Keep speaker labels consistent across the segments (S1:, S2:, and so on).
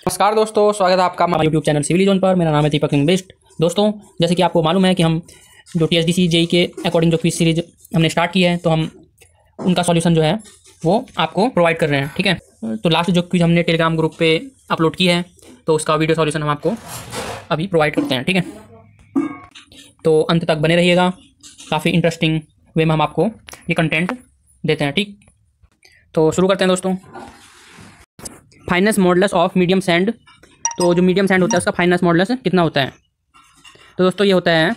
S1: नमस्कार दोस्तों, स्वागत है आपका हमारे यूट्यूब चैनल सिविल जोन पर। मेरा नाम है दीपक बेस्ट। दोस्तों, जैसे कि आपको मालूम है कि हम जो टीएचडीसी जेई के अकॉर्डिंग जो क्विज सीरीज हमने स्टार्ट की है, तो हम उनका सॉल्यूशन जो है वो आपको प्रोवाइड कर रहे हैं। ठीक है, तो लास्ट जो क्विज हमने टेलीग्राम ग्रुप पे अपलोड की है, तो उसका वीडियो सॉल्यूशन हम आपको अभी प्रोवाइड करते हैं। ठीक है, तो अंत तक बने रहिएगा, काफ़ी इंटरेस्टिंग वे में हम आपको ये कंटेंट देते हैं। ठीक, तो शुरू करते हैं दोस्तों। Finance modulus of medium sand. तो जो मीडियम सैंड होता है उसका फाइनेंस मॉडुलस कितना होता है? तो दोस्तों ये होता है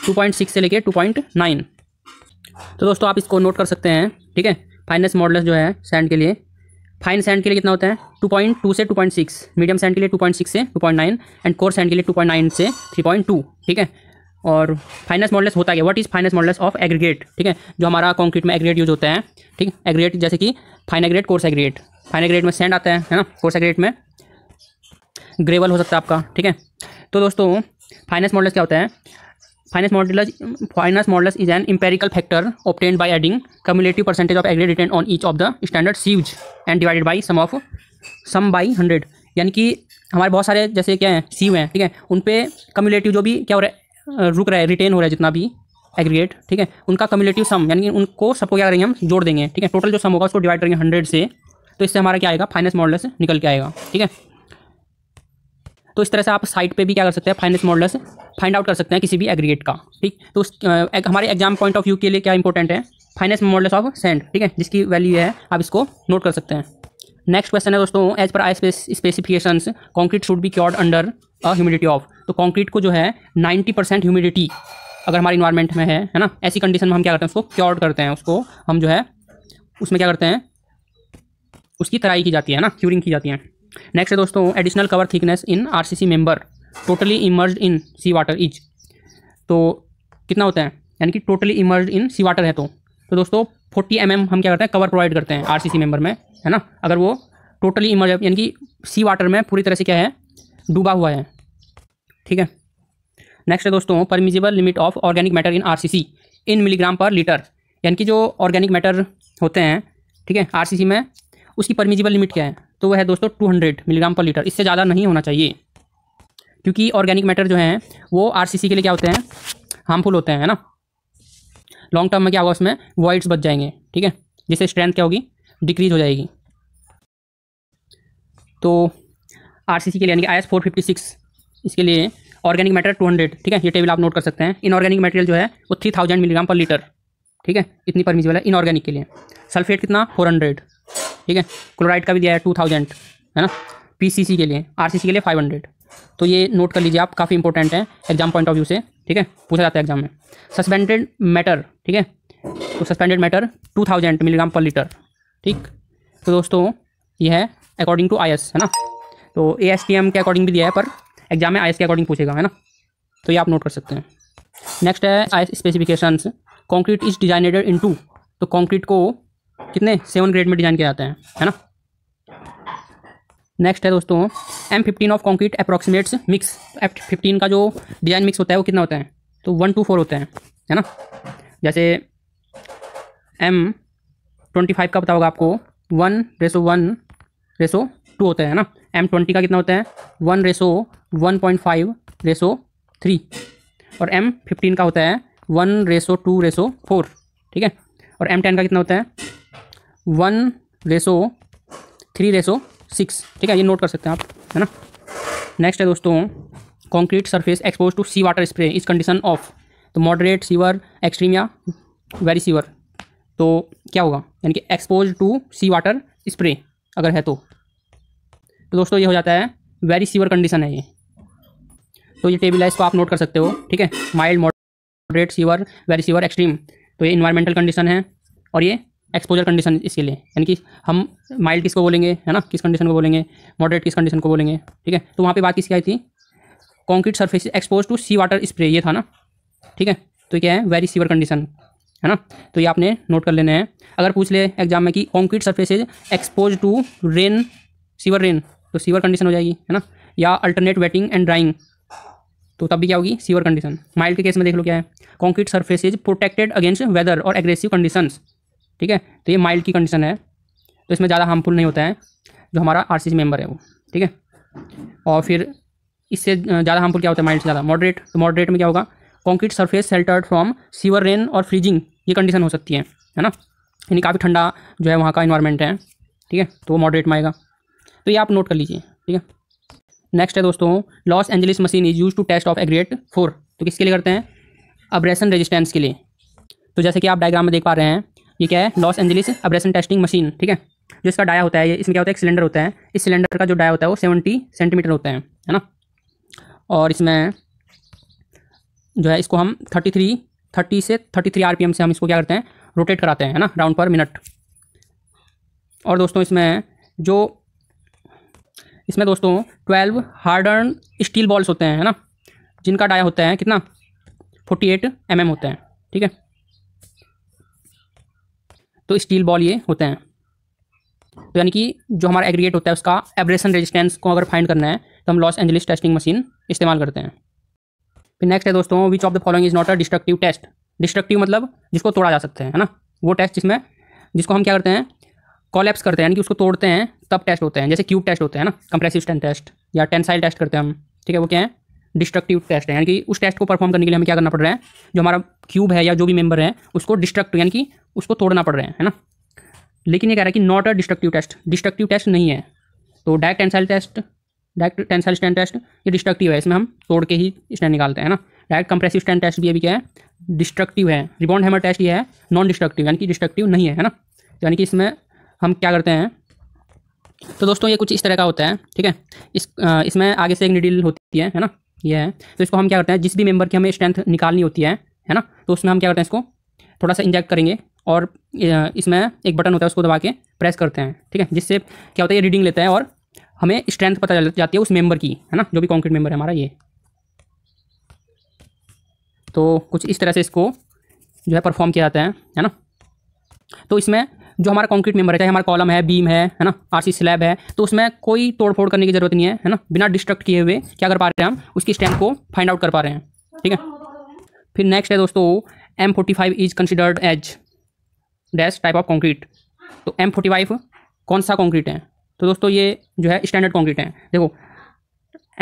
S1: 2.6 से लेके 2.9। तो दोस्तों आप इसको नोट कर सकते हैं। ठीक है, फाइनेंस मॉडुलस जो है सैंड के लिए, फाइन सैंड के लिए कितना होता है? 2.2 से 2.6, मीडियम सैंड के लिए 2.6 से 2.9 एंड कोर सैंड के लिए 2.9 से 3.2। ठीक है, और फाइनेंस मॉडुलस होता है, what is finance modulus of aggregate? ठीक है, जो हमारा कंक्रीट में एग्रीगेट यूज होता है। ठीक, एग्रीगेट जैसे कि fine aggregate, coarse aggregate. Fine aggregate में सैंड आता है ना, कोर्स एग्रीगेट में ग्रेवल हो सकता है आपका। ठीक है, तो दोस्तों फाइनेंस मॉडुलस क्या होता है? Fineness modulus is an empirical factor obtained by adding cumulative percentage of aggregate retained on each of the standard sieves and divided by sum by 100। यानी कि हमारे बहुत सारे जैसे क्या है सीव हैं, ठीक है, उन पे कम्युलेटिव जो भी क्या हो रहा है, रुक रहा है, रिटेन हो रहा है जितना भी एग्रीगेट, ठीक है, उनका कम्युलेटिव सम, यानी कि उनको सबको क्या करेंगे हम जोड़ देंगे। ठीक है, टोटल जो सम होगा उसको डिवाइड करेंगे 100 से, तो इससे हमारा क्या आएगा? फाइनेंस मॉडुलस निकल के आएगा। ठीक है, तो इस तरह से आप साइट पे भी क्या कर सकते हैं? फाइनेंस मॉडुलस फाइंड आउट कर सकते हैं किसी भी एग्रीगेट का। ठीक, तो हमारे एग्जाम पॉइंट ऑफ व्यू के लिए क्या इंपॉर्टेंट है? Fineness modulus of sand. ठीक है, जिसकी वैल्यू है, आप इसको नोट कर सकते हैं। नेक्स्ट क्वेश्चन है दोस्तों, as per I specifications concrete should be cured under a humidity of. तो कॉन्क्रीट को जो है 90% ह्यूमिडिटी अगर हमारे इन्वायरमेंट में है ना, ऐसी कंडीशन में हम क्या करते हैं? उसको क्योर्ड करते हैं, उसको हम जो है उसमें क्या करते हैं? उसकी तराई की जाती है ना, क्यूरिंग की जाती है। नेक्स्ट है दोस्तों, additional cover thickness in RCC member totally immersed in sea water is. तो कितना होता है? यानी कि totally immersed in sea water है तो दोस्तों 40 mm हम क्या करते हैं? कवर प्रोवाइड करते हैं आरसीसी मेंबर में, है ना। अगर वो टोटली इमर्ज यानी कि सी वाटर में पूरी तरह से क्या है? डूबा हुआ है। ठीक है, नेक्स्ट है दोस्तों, permissible limit of organic matter in RCC in milligram पर लीटर। यानी कि जो ऑर्गेनिक मैटर होते हैं, ठीक है, आरसीसी में, उसकी परमिजिबल लिमिट क्या है? तो वह है दोस्तों 200 मिलीग्राम पर लीटर। इससे ज़्यादा नहीं होना चाहिए, क्योंकि ऑर्गेनिक मैटर जो हैं वो आरसीसी के लिए क्या होते हैं? हार्मफुल होते हैं, है ना। लॉन्ग टर्म में क्या होगा? उसमें वॉइड्स बच जाएंगे। ठीक है, जिससे स्ट्रेंथ क्या होगी? डिक्रीज हो जाएगी। तो आरसीसी के लिए यानी कि IS 456, इसके लिए ऑर्गेनिक मैटर 200। ठीक है, ये टेबल आप नोट कर सकते हैं। इनऑर्गेनिक मटेरियल जो है वो 3000 मिलीग्राम पर लीटर। ठीक है, इतनी परमिजिबल है इनऑर्गेनिक के लिए। सल्फेट कितना? 400। ठीक है, क्लोराइड का भी दिया है 2000, है ना। पीसीसी के लिए, आरसीसी के लिए 500। तो ये नोट कर लीजिए आप, काफ़ी इंपॉर्टेंट है एग्जाम पॉइंट ऑफ व्यू से। ठीक है, पूछा जाता है एग्जाम में। सस्पेंडेड मैटर, ठीक है, तो सस्पेंडेड मैटर 2000 मिलीग्राम पर लीटर। ठीक, तो दोस्तों ये है अकॉर्डिंग टू IS, है ना। तो ASTM के अकॉर्डिंग भी दिया है, पर एग्जाम में IS के अकॉर्डिंग पूछेगा, है ना। तो ये आप नोट कर सकते हैं। नेक्स्ट है IS specifications, concrete is designated into. तो कॉन्क्रीट को कितने? 7 ग्रेड में डिजाइन किया जाता है ना। नेक्स्ट है दोस्तों, M15 of concrete अप्रॉक्सीमेट्स mix. F15 का जो डिजाइन मिक्स होता है वो कितना होता है? तो 1:4 होता है ना। जैसे M25 का पता होगा आपको, 1:1:2 होता है ना। M20 का कितना होता है? 1:1.5:3। और M15 का होता है 1:2:4। ठीक है, और M10 का कितना होता है? 1:3:6। ठीक है, ये नोट कर सकते हैं आप, है ना। नेक्स्ट है दोस्तों, concrete surface expose to sea water spray is condition of. तो मॉडरेट सीवर, एक्सट्रीम या वेरी सीवर। तो क्या होगा? यानी कि expose to sea water spray अगर है तो दोस्तों ये हो जाता है वेरी सीवर कंडीशन है ये। तो ये टेबल है, इसको आप नोट कर सकते हो। ठीक है, mild, moderate, sewer, very sewer, extreme. तो ये इन्वायरमेंटल कंडीशन है, और ये एक्सपोजर कंडीशन इसके लिए। यानी कि हम माइल्ड किसको बोलेंगे, है ना, किस कंडीशन को बोलेंगे, मॉडरेट किस कंडीशन को बोलेंगे। ठीक है, तो वहाँ पे बात किसकी आई थी? Concrete surface expose to sea water spray, ये था ना। ठीक है, तो क्या है? वेरी सीवर कंडीशन, है ना। तो ये आपने नोट कर लेने हैं। अगर पूछ ले एग्जाम में कि concrete surfaces expose to rain, severe rain, तो सीवर कंडीशन हो जाएगी, है ना। या अल्टरनेट वेटिंग एंड ड्राइंग, तो तब भी क्या होगी? Severe condition. माइल्ड के केस में देख लो क्या है? Concrete surfaces protected against weather और एग्रेसिव कंडीशंस। ठीक है, तो ये माइल्ड की कंडीशन है, तो इसमें ज़्यादा हार्मफुल नहीं होता है जो हमारा आरसीसी मेंबर है वो। ठीक है, और फिर इससे ज़्यादा हार्मफुल क्या होता है, माइल्ड से ज़्यादा, मॉडरेट। तो मॉडरेट में क्या होगा, concrete surface sheltered from sewer rain और फ्रीजिंग, ये कंडीशन हो सकती है ना, यानी काफ़ी ठंडा जो है वहाँ का इन्वायरमेंट है, ठीक है, तो वो मॉडरेट में आएगा। तो ये आप नोट कर लीजिए, ठीक है। नेक्स्ट है दोस्तों, Los Angeles machine is use to test of aggregate 4। तो किसके लिए करते हैं, अब्रेशन रेजिस्टेंस के लिए। तो जैसे कि आप डायग्राम में देख पा रहे हैं, ये क्या है, Los Angeles abrasion testing machine, ठीक है। जो इसका डाया होता है, इसमें क्या होता है, एक सिलेंडर होता है, इस सिलेंडर का जो डाया होता है वो 70 सेंटीमीटर होता है ना। और इसमें जो है इसको हम 30 से 33 RPM से हम इसको क्या करते हैं, रोटेट कराते हैं, है ना, राउंड पर मिनट। और दोस्तों इसमें दोस्तों 12 हार्डन स्टील बॉल्स होते हैं, है ना, जिनका डाया होता है कितना, 48 mm होता है, ठीक है। तो स्टील बॉल ये होते हैं। तो यानी कि जो हमारा एग्रीगेट होता है उसका एब्रेशन रेजिस्टेंस को अगर फाइंड करना है तो हम लॉस एंजलिस टेस्टिंग मशीन इस्तेमाल करते हैं। फिर नेक्स्ट है दोस्तों, which of the following is not a destructive test. Destructive मतलब जिसको तोड़ा जा सकता है ना, वो टेस्ट जिसको हम क्या करते हैं, कोलैप्स करते हैं, यानी कि उसको तोड़ते हैं तब टेस्ट होते हैं। जैसे क्यूब टेस्ट होते हैं ना, कंप्रेसिव स्ट्रेंथ टेस्ट या टेंसाइल टेस्ट करते हैं हम, ठीक है, वो क्या है, डिस्ट्रक्टिव टेस्ट है। यानी कि उस टेस्ट को परफॉर्म करने के लिए हमें क्या करना पड़ रहा है, जो हमारा क्यूब है या जो भी मेंबर है उसको डिस्ट्रक्ट यानी कि उसको तोड़ना पड़ रहा है ना। लेकिन ये कह रहा है कि not a destructive test, destructive test नहीं है। तो डायरेक्ट टेंसाइल स्ट्रेंथ टेस्ट ये डिस्ट्रक्टिव है, इसमें हम तोड़ के ही स्ट्रेंथ निकालते हैं ना। डायरेक्ट कंप्रेसिव स्ट्रेंथ टेस्ट भी क्या है, डिस्ट्रक्टिव है। रिबॉन्ड हैमर टेस्ट ये है नॉन डिस्ट्रक्टिव, यानी कि डिस्ट्रक्टिव नहीं है ना। यानी कि इसमें हम क्या करते हैं, तो दोस्तों ये कुछ इस तरह का होता है, ठीक है। इसमें आगे से एक नीडल होती है ना, ये है। तो इसको हम क्या करते हैं, जिस भी मेंबर की हमें स्ट्रेंथ निकालनी होती है ना, तो उसमें हम क्या करते हैं, इसको थोड़ा सा इंजेक्ट करेंगे और इसमें एक बटन होता है, उसको दबा के प्रेस करते हैं, ठीक है। जिससे क्या होता है, ये रीडिंग लेता है और हमें स्ट्रेंथ पता चल जाती है उस मेंबर की, है ना, जो भी कॉन्क्रीट मेंबर है हमारा ये। तो कुछ इस तरह से इसको जो है परफॉर्म किया जाता है ना। तो इसमें जो हमारा कॉन्क्रीट मेंबर है, चाहे हमारा कॉलम है, बीम है ना, आरसी स्लैब है, तो उसमें कोई तोड़फोड़ करने की जरूरत नहीं है ना। बिना डिस्ट्रक्ट किए हुए क्या कर पा रहे हैं, हम उसकी स्ट्रेंथ को फाइंड आउट कर पा रहे हैं, ठीक है। फिर नेक्स्ट है दोस्तों, M45 is considered as dash type of concrete. तो M45 कौन सा कॉन्क्रीट है, तो दोस्तों ये जो है स्टैंडर्ड कॉन्क्रीट है। देखो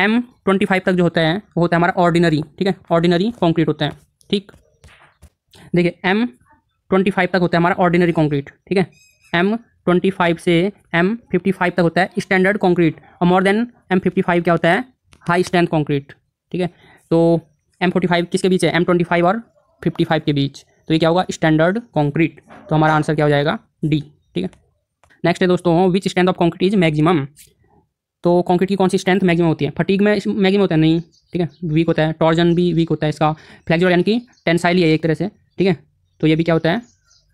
S1: M25 तक जो होता है वो होता है हमारा ऑर्डिनरी, ठीक है, ऑर्डिनरी कॉन्क्रीट होता है, ठीक। देखिए M25 तक होता है हमारा ऑर्डिनरी कॉन्क्रीट, ठीक है। M25 से M55 तक होता है स्टैंडर्ड कॉन्क्रीट, और मोर देन M55 क्या होता है, हाई स्ट्रेंथ कॉन्क्रीट, ठीक है। तो M45 किसके बीच है, M25 और 55 के बीच, तो ये क्या होगा, स्टैंडर्ड कॉन्क्रीट। तो हमारा आंसर क्या हो जाएगा, डी, ठीक है। नेक्स्ट है दोस्तों, which strength of concrete is maximum. तो कॉन्क्रीट की कौन सी स्ट्रेंथ मैक्सिमम होती है, फटीग में मैक्सिमम होता है नहीं, ठीक है, वीक होता है। टॉर्जन भी वीक होता है इसका। फ्लेक्सुरल यानी कि टेंसाइल ही है एक तरह से, ठीक है, तो ये भी क्या होता है,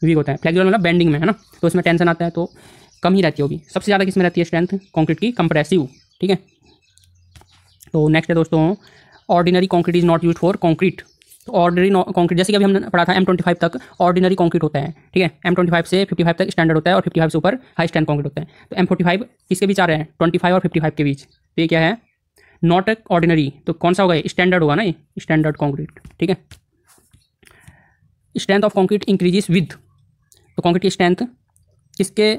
S1: वीक होता है। फ्लेक्सुरल मतलब बेंडिंग में, है ना, तो इसमें टेंशन आता है तो कम ही रहती है वो भी। सबसे ज़्यादा किस में रहती है स्ट्रेंथ कॉन्क्रीट की, कंप्रेसिव, ठीक है। तो नेक्स्ट है दोस्तों, ordinary concrete is not use for concrete. तो ऑर्डिनरी कॉन्क्रीट जैसे कि अभी हमने पढ़ा था M25 तक ऑर्डिनरी कॉन्क्रीट होता है, ठीक है। M25 से 55 तक स्टैंडर्ड होता है और 55 से ऊपर हाई स्ट्रेंथ कॉन्क्रीट होता है। तो M45 किसके बीच आ रहे हैं, 25 और 55 के बीच, तो ये क्या है, नॉट ऑर्डिनरी। तो कौन सा होगा, स्टैंडर्ड होगा ना, ये स्टैंडर्ड कॉन्क्रीट, ठीक है। Strength of concrete increases with. तो कॉन्क्रीट की स्ट्रेंथ किसके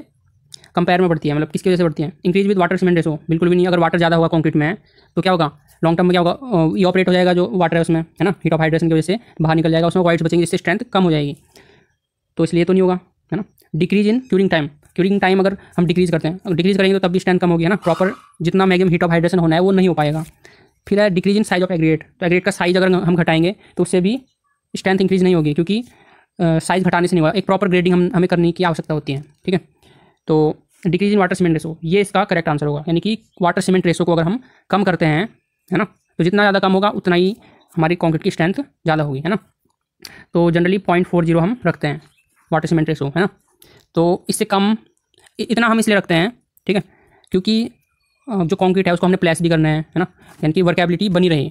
S1: कंपेयर में बढ़ती है, मतलब किसकी वजह से बढ़ती है, increase with water cement ratio, बिल्कुल भी नहीं। अगर वाटर ज़्यादा होगा कॉन्क्रीट में तो क्या होगा, लॉन्ग टर्म में क्या होगा, ये ऑपरेट हो जाएगा जो वाटर है उसमें, है ना, हीट ऑफ हाइड्रेशन की वजह से बाहर निकल जाएगा, उसमें वॉइड्स बचेंगे, जिससे स्ट्रेंथ कम हो जाएगी। तो इसलिए तो नहीं होगा, है ना। Decrease in curing time, curing time अगर हम डिक्रीज करते हैं, अगर डिक्रीज करेंगे तो तब भी स्ट्रेंथ कम होगी, है ना। प्रॉपर जितना मैक्सिमम हीट ऑफ हाइड्रेशन होना है वो नहीं हो पाएगा। फिर है decrease in size of aggregate. तो एग्रीगेट का साइज अगर हम घटाएंगे तो उससे भी स्ट्रेंथ इंक्रीज नहीं होगी, क्योंकि साइज घटाने से नहीं होगा, एक प्रॉपर ग्रेडिंग हमें करने की आवश्यकता होती है, ठीक है। तो decrease in water cement ratio, ये इसका करेक्ट आंसर होगा। यानी कि वाटर सीमेंट रेशो को अगर हम कम करते हैं, है ना, तो जितना ज़्यादा कम होगा उतना ही हमारी कॉन्क्रीट की स्ट्रेंथ ज़्यादा होगी, है ना। तो जनरली 0.40 हम रखते हैं वाटर सीमेंट रेशो, है ना। तो इससे कम इतना हम इसलिए रखते हैं, ठीक है, क्योंकि जो कॉन्क्रीट है उसको हमने प्लेस भी करना है ना, यानी कि वर्केबिलिटी बनी रहे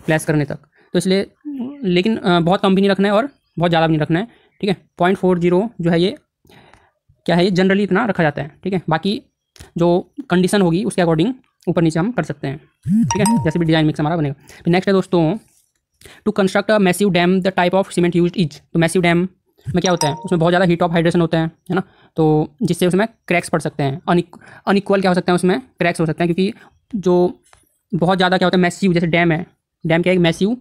S1: प्लेस करने तक, तो इसलिए। लेकिन बहुत कम भी नहीं रखना है और बहुत ज़्यादा भी नहीं रखना है, ठीक है। 0.40 जो है ये क्या है, ये जनरली इतना रखा जाता है, ठीक है। बाकी जो कंडीशन होगी उसके अकॉर्डिंग ऊपर नीचे हम कर सकते हैं, ठीक है, जैसे भी डिजाइन मिक्स हमारा बनेगा। फिर नेक्स्ट है दोस्तों, to construct a massive dam the type of cement used is. तो मैसिव डैम में क्या होता है, उसमें बहुत ज़्यादा हीट ऑफ हाइड्रेशन होता है ना, तो जिससे उसमें क्रैक्स पड़ सकते हैं, अनइक्वल क्या हो सकते हैं, उसमें क्रैक्स हो सकते हैं, क्योंकि जो बहुत ज़्यादा क्या होता है मैसिव, जैसे डैम है, डैम क्या है, एक मैसिव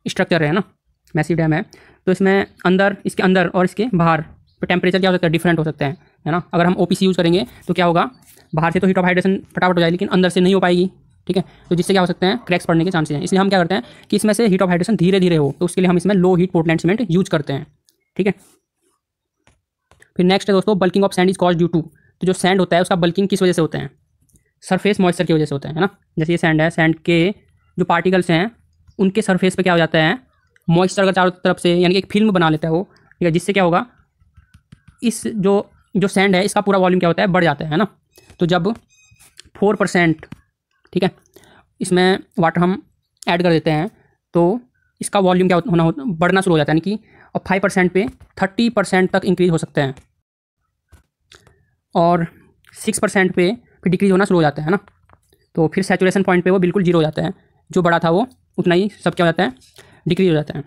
S1: स्ट्रक्चर है ना, मैसिव डैम है, तो इसमें अंदर, इसके अंदर और इसके बाहर तो टेम्परेचर क्या हो सकता है, डिफरेंट हो सकते हैं, है ना। अगर हम ओपीसी यूज़ करेंगे तो क्या होगा, बाहर से तो हीट ऑफ हाइड्रेशन फटाफट हो जाएगी, लेकिन अंदर से नहीं हो पाएगी, ठीक है। तो जिससे क्या हो सकते हैं, क्रैक्स पड़ने के चांसेस हैं। इसलिए हम क्या करते हैं कि इसमें से हीट ऑफ हाइड्रेशन धीरे धीरे हो, तो उसके लिए हम इसमें low heat Portland cement use करते हैं, ठीक है। फिर नेक्स्ट है दोस्तों, bulking of sand is cause due to. तो जो सैंड होता है उसका बल्किंग किस वजह से होता है, सरफेस मॉइस्चर की वजह से होता है ना। जैसे ये सैंड है, सैंड के जो पार्टिकल्स हैं उनके सरफेस पे क्या हो जाता है, मॉइस्चर अगर चारों तरफ से, यानी कि एक फिल्म बना लेता है वो, ठीक है, जिससे क्या होगा, इस जो सैंड है इसका पूरा वॉल्यूम क्या होता है, बढ़ जाता है ना। तो जब 4%, ठीक है, इसमें वाटर हम ऐड कर देते हैं तो इसका वॉल्यूम क्या बढ़ना शुरू हो जाता है, यानी कि और 5% पे 30% तक इंक्रीज हो सकते हैं, और 6% पे फिर डिक्रीज होना शुरू हो जाता है ना। तो फिर सैचुरेशन पॉइंट पे वो बिल्कुल जीरो हो जाता है, जो बड़ा था वो उतना ही सब क्या हो जाता है, डिक्रीज हो जाता है।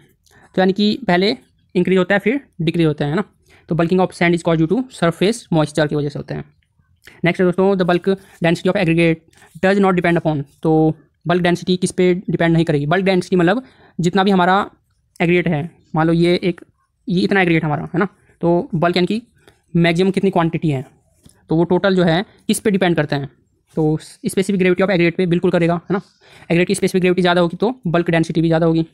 S1: तो यानी कि पहले इंक्रीज होता है फिर डिक्रीज होता है ना। तो bulking of sand is cause due to surface moisture की वजह से होते हैं। नेक्स्ट है दोस्तों, the bulk density of aggregate does not depend upon. तो बल्क डेंसिटी किस पे डिपेंड नहीं करेगी, बल्क डेंसिटी मतलब जितना भी हमारा एग्रीगेट है, मान लो ये इतना एग्रीगेट हमारा है ना, तो बल्क यानी कि मैक्सिमम कितनी क्वांटिटी है, तो वो टोटल जो है किस पे डिपेंड करते हैं, तो स्पेसिफिक ग्रेविटी ऑफ एग्रीगेट पे बिल्कुल करेगा, है ना। एग्रीगेट की स्पेसिफिक ग्रेविटी ज़्यादा होगी तो बल्क डेंसिटी भी ज़्यादा होगी।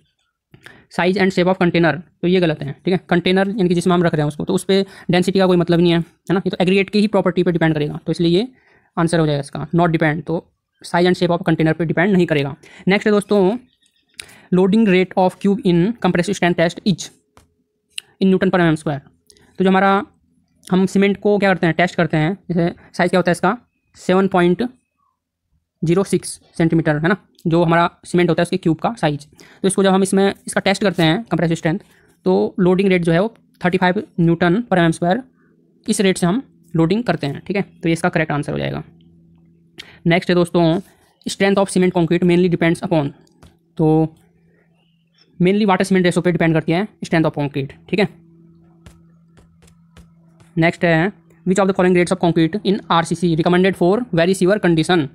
S1: Size and shape of container, तो ये गलत है, ठीक है। कंटेनर यानी कि जिसमें हम रख रहे हैं उसको, तो उस पर डेंसिटी का कोई मतलब नहीं है, है ना। ये तो एग्रीगेट की ही प्रॉपर्टी पे डिपेंड करेगा, तो इसलिए ये आंसर हो जाएगा इसका, नॉट डिपेंड। तो size and shape of container पे डिपेंड नहीं करेगा। नेक्स्ट है दोस्तों, loading rate of cube in compressive strength test is in newton per mm²। तो जो हमारा हम सीमेंट को क्या करते हैं, टेस्ट करते हैं, जैसे साइज़ क्या होता है इसका 7.06 सेंटीमीटर, है ना, जो हमारा सीमेंट होता है उसके क्यूब का साइज। तो इसको जब हम इसका टेस्ट करते हैं कंप्रेसिव स्ट्रेंथ, तो लोडिंग रेट जो है वो 35 न्यूटन पर mm², इस रेट से हम लोडिंग करते हैं, ठीक है। तो ये इसका करेक्ट आंसर हो जाएगा। नेक्स्ट है दोस्तों, strength of cement concrete mainly depends upon. तो मेनली वाटर सीमेंट रेशो पे डिपेंड करती है स्ट्रेंथ ऑफ कॉन्क्रीट, ठीक है। नेक्स्ट है, विच of the following grades of concrete in RCC recommended for very sewer condition.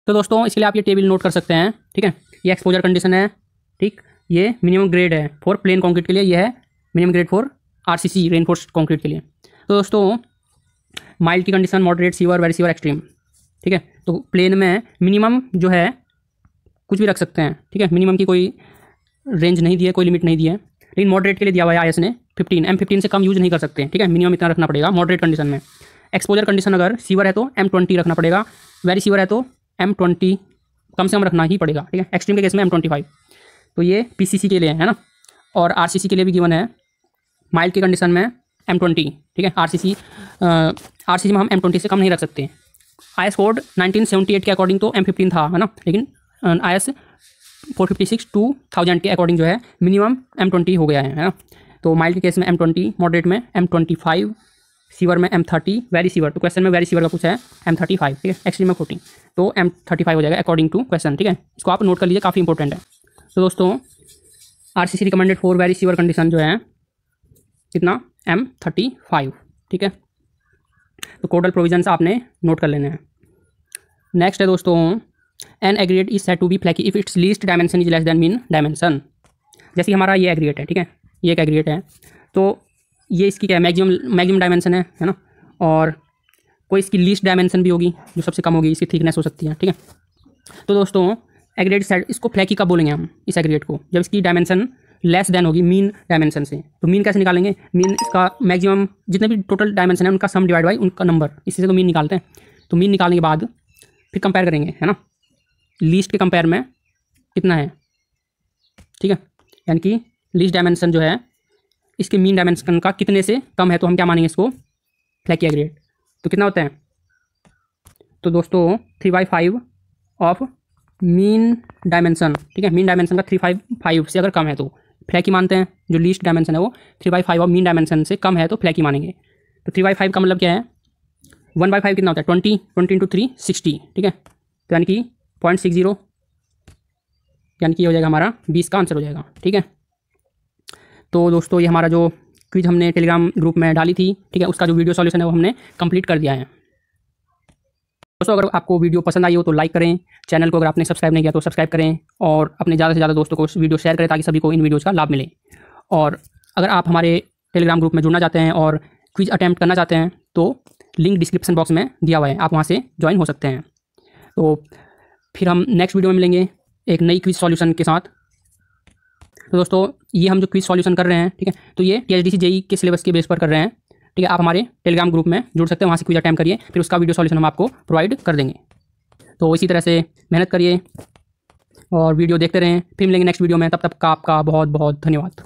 S1: तो दोस्तों इसके लिए आप ये टेबल नोट कर सकते हैं, ठीक है। ये एक्सपोजर कंडीशन है, ठीक, ये मिनिमम ग्रेड है फॉर प्लेन कॉन्क्रीट के लिए, ये है minimum grade for RCC reinforced concrete के लिए। तो दोस्तों माइल्ड की condition, moderate, sewer, very sewer, extreme, ठीक है। तो प्लेन में मिनिमम जो है कुछ भी रख सकते हैं, ठीक है, मिनिमम की कोई रेंज नहीं दी है, कोई लिमिट नहीं दी है, लेकिन मॉडरेट के लिए दिया हुआ है आईएस ने 15, M15 से कम यूज़ नहीं कर सकते, ठीक है, मिनिमम इतना रखना पड़ेगा मॉडरेट कंडीशन में। एक्सपोजर कंडीशन अगर सीवर है तो M20 रखना पड़ेगा, वेरी सीवर है तो M20 कम से कम रखना ही पड़ेगा, ठीक है। एक्सट्रीम के केस में M25। तो ये पीसीसी के लिए है ना, और आरसीसी के लिए भी गिवन है, माइल्ड की कंडीशन में M20, ठीक है। आरसीसी में हम M20 से कम नहीं रख सकते। आईएस कोड 1978 के अकॉर्डिंग तो M15 था, है ना, लेकिन आईएस 456/2000 के अकॉर्डिंग जो है मिनिमम M20 हो गया है ना। तो माइल्ड के केस में M20, मॉडरेट में M25, सीवर में M30, वेरी सीवर, तो क्वेश्चन में वेरी सीवर का कुछ है M35, ठीक है, एक्सट्रीम में 14, तो M35 हो जाएगा अकॉर्डिंग टू क्वेश्चन, ठीक है। इसको आप नोट कर लीजिए, काफ़ी इंपॉर्टेंट है। तो दोस्तों RCC recommended for very sewer condition जो है कितना, M35, ठीक है। तो कोडल प्रोविजंस आपने नोट कर लेने हैं। नेक्स्ट है दोस्तों, an aggregate is said to be flaky if its least dimension is less than mean dimension. जैसे हमारा ये एग्रीगेट है, ठीक है, ये एक एग्रीगेट है, तो ये इसकी क्या है, मैक्सिमम डायमेंशन है ना, और कोई इसकी लीस्ट डायमेंशन भी होगी जो सबसे कम होगी, इसकी थिकनेस हो सकती है, ठीक है। तो दोस्तों एग्रीगेट सेट, इसको फ्लैकी कब बोलेंगे हम, इस एग्रीगेट को, जब इसकी डायमेंशन लेस देन होगी मीन डायमेंशन से। तो मीन कैसे निकालेंगे, मीन इसका मैक्सिमम जितने भी टोटल डायमेंशन है उनका सम डिवाइड बाई उनका नंबर, इसी से तो मीन निकालते हैं। तो मीन निकालने के बाद फिर कंपेयर करेंगे, है ना, लीस्ट के कंपेयर में कितना है, ठीक है, यानी कि लीस्ट डायमेंशन जो है इसके मीन डायमेंशन का कितने से कम है, तो हम क्या मानेंगे इसको, फ्लैकी एग्रीगेट। तो कितना होता है, तो दोस्तों 3/5 ऑफ मीन डायमेंशन, ठीक है, मीन डायमेंशन का 3/5 से अगर कम है तो फ्लैकी मानते हैं। जो लीस्ट डायमेंशन है वो 3/5 ऑफ मीन डायमेंशन से कम है तो फ्लैकी मानेंगे। तो 3/5 का मतलब क्या है, 1/5 कितना होता है, 20 × 3 60, ठीक है, तो यानी कि 0.60, यानी कि हो जाएगा हमारा 20 का आंसर हो जाएगा, ठीक है। तो दोस्तों ये हमारा जो क्विज हमने टेलीग्राम ग्रुप में डाली थी, ठीक है, उसका जो वीडियो सॉल्यूशन है वो हमने कंप्लीट कर दिया है। दोस्तों अगर आपको वीडियो पसंद आई हो तो लाइक करें, चैनल को अगर आपने सब्सक्राइब नहीं किया तो सब्सक्राइब करें और अपने ज़्यादा से ज़्यादा दोस्तों को वीडियो शेयर करें ताकि सभी को इन वीडियोज़ का लाभ मिले। और अगर आप हमारे टेलीग्राम ग्रुप में जुड़ना चाहते हैं और क्विज अटैम्प्ट करना चाहते हैं तो लिंक डिस्क्रिप्शन बॉक्स में दिया हुआ है, आप वहाँ से ज्वाइन हो सकते हैं। तो फिर हम नेक्स्ट वीडियो में मिलेंगे एक नई क्विज सॉल्यूशन के साथ। तो दोस्तों ये हम जो क्विज सॉल्यूशन कर रहे हैं, ठीक है, तो ये THDC JEE के सिलेबस के बेस पर कर रहे हैं, ठीक है। आप हमारे टेलीग्राम ग्रुप में जुड़ सकते हैं, वहाँ से क्विज अटैम्प्ट करिए, फिर उसका वीडियो सॉल्यूशन हम आपको प्रोवाइड कर देंगे। तो इसी तरह से मेहनत करिए और वीडियो देखते रहें। फिर मिलेंगे नेक्स्ट वीडियो में, तब तक का आपका बहुत बहुत धन्यवाद।